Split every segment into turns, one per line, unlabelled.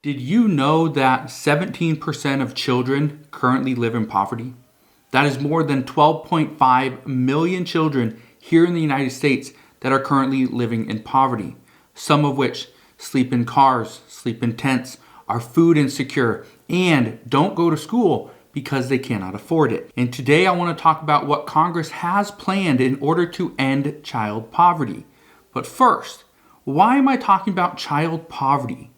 Did you know that 17% of children currently live in poverty? That is more than 12.5 million children here in the United States that are currently living in poverty, some of which sleep in cars, sleep in tents, are food insecure, and don't go to school because they cannot afford it. And today I want to talk about what Congress has planned in order to end child poverty. But first, why am I talking about child poverty?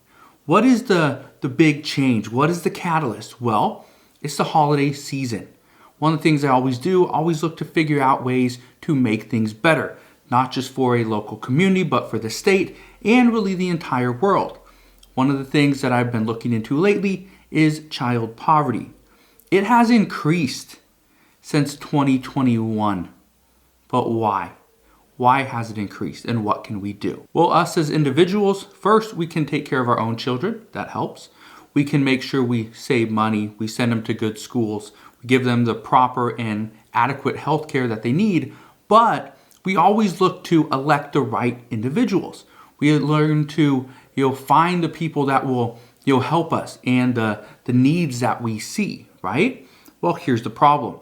What is the big change? What is the catalyst? Well, it's the holiday season. One of the things I always do, always look to figure out ways to make things better, not just for a local community, but for the state and really the entire world. One of the things that I've been looking into lately is child poverty. It has increased since 2021. But why? Why has it increased and what can we do? Well, us as individuals, first, we can take care of our own children. That helps. We can make sure we save money. We send them to good schools. We give them the proper and adequate health care that they need. But we always look to elect the right individuals. We learn to find the people that will help us and the needs that we see, right? Well, here's the problem.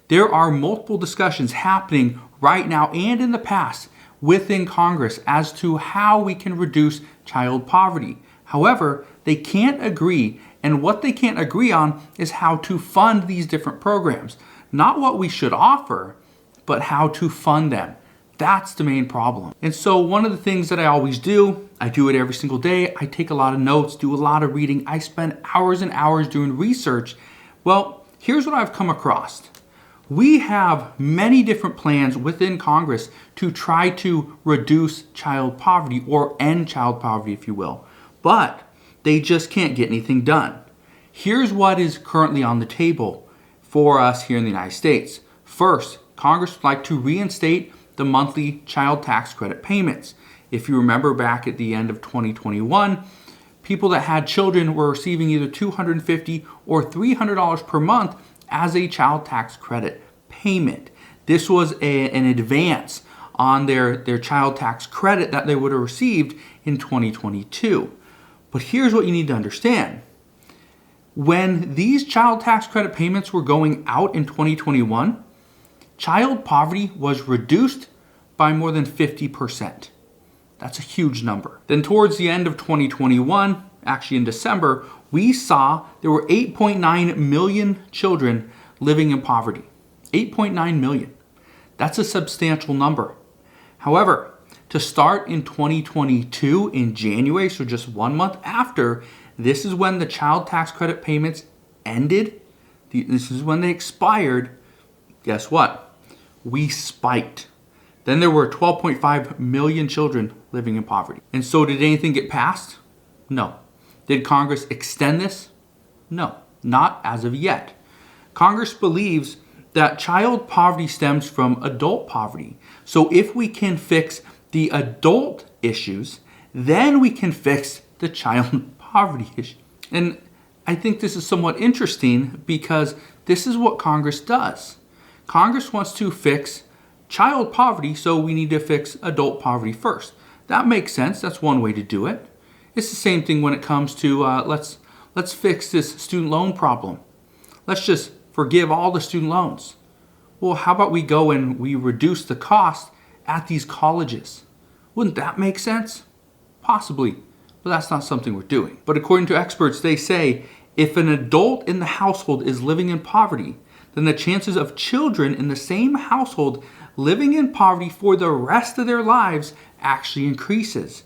There are multiple discussions happening right now and in the past within Congress as to how we can reduce child poverty. However, they can't agree, and what they can't agree on is how to fund these different programs. Not what we should offer, but how to fund them. That's the main problem. And so one of the things that I always do, I do it every single day, I take a lot of notes, do a lot of reading, I spend hours and hours doing research. Well, here's what I've come across. We have many different plans within Congress to try to reduce child poverty or end child poverty, if you will. But they just can't get anything done. Here's what is currently on the table for us here in the United States. First, Congress would like to reinstate the monthly child tax credit payments. If you remember back at the end of 2021, people that had children were receiving either $250 or $300 per month as a child tax credit payment. This was an advance on their child tax credit that they would have received in 2022. But here's what you need to understand. When these child tax credit payments were going out in 2021, child poverty was reduced by more than 50%. That's a huge number. Then towards the end of 2021, actually in December, we saw there were 8.9 million children living in poverty. 8.9 million. That's a substantial number. However, to start in 2022 in January, so just 1 month after, this is when the child tax credit payments ended. This is when they expired. Guess what? We spiked. Then there were 12.5 million children living in poverty. And so did anything get passed? No. Did Congress extend this? No, not as of yet. Congress believes that child poverty stems from adult poverty. So if we can fix the adult issues, then we can fix the child poverty issue. And I think this is somewhat interesting because this is what Congress does. Congress wants to fix child poverty, so we need to fix adult poverty first. That makes sense. That's one way to do it. It's the same thing when it comes to let's fix this student loan problem. Let's just forgive all the student loans. Well, how about we go and we reduce the cost at these colleges? Wouldn't that make sense? Possibly, but that's not something we're doing. But according to experts, they say if an adult in the household is living in poverty, then the chances of children in the same household living in poverty for the rest of their lives actually increases.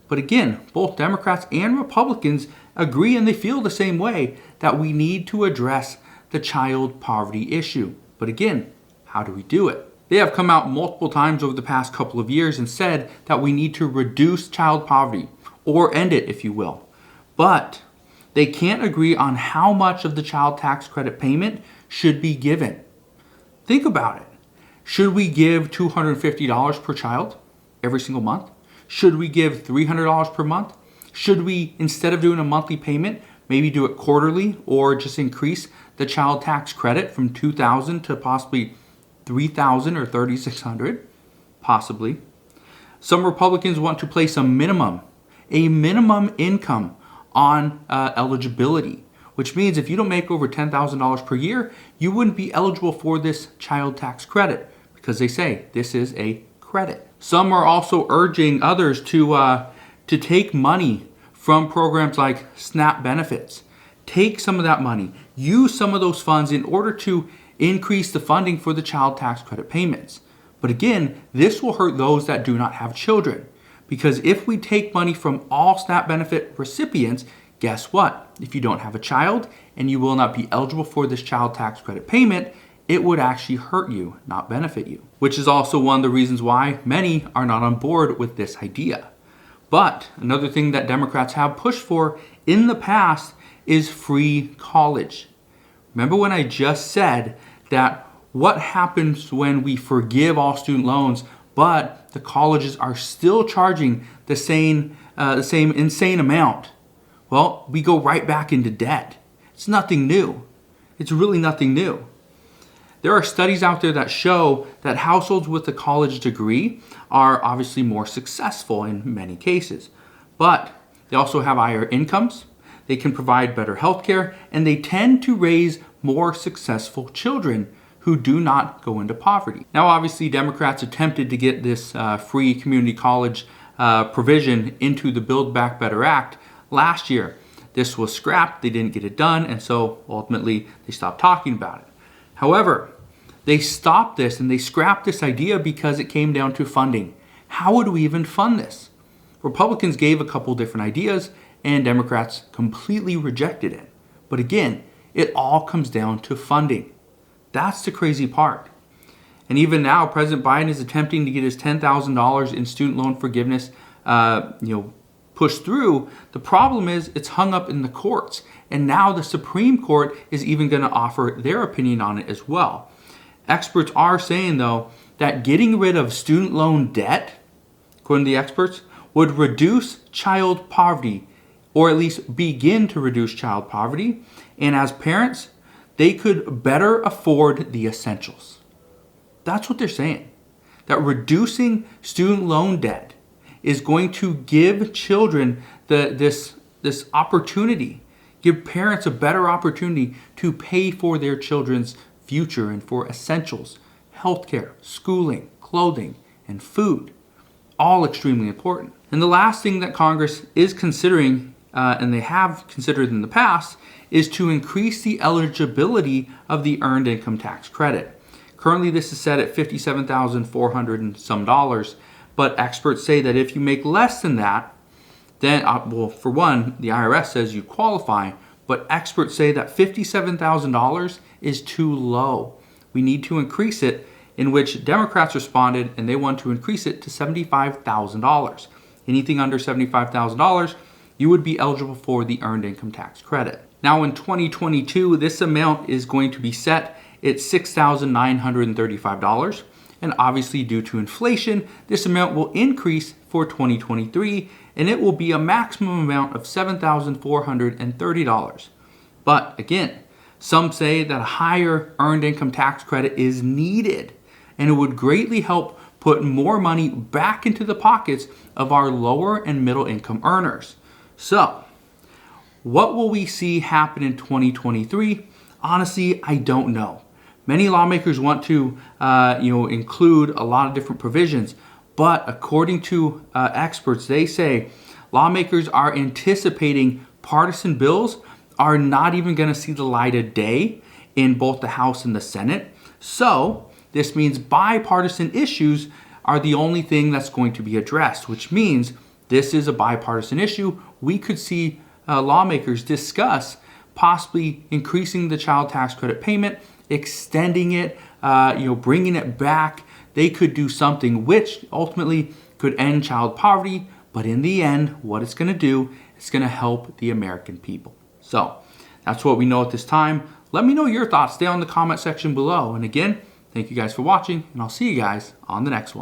But again, both Democrats and Republicans agree, and they feel the same way, that we need to address the child poverty issue. But again, how do we do it? They have come out multiple times over the past couple of years and said that we need to reduce child poverty, or end it, if you will. But they can't agree on how much of the child tax credit payment should be given. Think about it. Should we give $250 per child every single month? Should we give $300 per month? Should we, instead of doing a monthly payment, maybe do it quarterly or just increase the child tax credit from $2,000 to possibly $3,000 or $3,600? Possibly. Some Republicans want to place a minimum income on eligibility, which means if you don't make over $10,000 per year, you wouldn't be eligible for this child tax credit because they say this is a credit. Some are also urging others to take money from programs like SNAP benefits. Take some of that money, use some of those funds in order to increase the funding for the child tax credit payments. But again, this will hurt those that do not have children. Because if we take money from all SNAP benefit recipients, guess what? If you don't have a child and you will not be eligible for this child tax credit payment, it would actually hurt you, not benefit you. Which is also one of the reasons why many are not on board with this idea. But another thing that Democrats have pushed for in the past is free college. Remember when I just said that what happens when we forgive all student loans, but the colleges are still charging the same insane amount? Well, we go right back into debt. It's nothing new. It's really nothing new. There are studies out there that show that households with a college degree are obviously more successful in many cases, but they also have higher incomes, they can provide better health care, and they tend to raise more successful children who do not go into poverty. Now, obviously, Democrats attempted to get this free community college provision into the Build Back Better Act last year. This was scrapped, they didn't get it done, and so ultimately they stopped talking about it. However, they stopped this and they scrapped this idea because it came down to funding. How would we even fund this? Republicans gave a couple different ideas and Democrats completely rejected it. But again, it all comes down to funding. That's the crazy part. And even now, President Biden is attempting to get his $10,000 in student loan forgiveness pushed through. The problem is it's hung up in the courts. And now the Supreme Court is even going to offer their opinion on it as well. Experts are saying, though, that getting rid of student loan debt, according to the experts, would reduce child poverty, or at least begin to reduce child poverty. And as parents, they could better afford the essentials. That's what they're saying. That reducing student loan debt is going to give children this opportunity, give parents a better opportunity to pay for their children's future and for essentials, healthcare, schooling, clothing, and food. All extremely important. And the last thing that Congress is considering, and they have considered in the past, is to increase the eligibility of the earned income tax credit. Currently, this is set at $57,400 and some dollars, but experts say that if you make less than that, then, for one, the IRS says you qualify, but experts say that $57,000 is too low. We need to increase it, in which Democrats responded and they want to increase it to $75,000. Anything under $75,000, you would be eligible for the earned income tax credit. Now in 2022, this amount is going to be set at $6,935. And obviously due to inflation, this amount will increase for 2023 and it will be a maximum amount of $7,430. But again, some say that a higher earned income tax credit is needed and it would greatly help put more money back into the pockets of our lower and middle income earners. So, what will we see happen in 2023? Honestly, I don't know. Many lawmakers want to include a lot of different provisions, but according to experts, they say lawmakers are anticipating partisan bills are not even going to see the light of day in both the House and the Senate. So this means bipartisan issues are the only thing that's going to be addressed, which means this is a bipartisan issue. We could see lawmakers discuss possibly increasing the child tax credit payment, extending it, bringing it back. They could do something which ultimately could end child poverty, but in the end, what it's going to do, it's going to help the American people. So that's what we know at this time. Let me know your thoughts down in the comment section below. And again, thank you guys for watching, and I'll see you guys on the next one.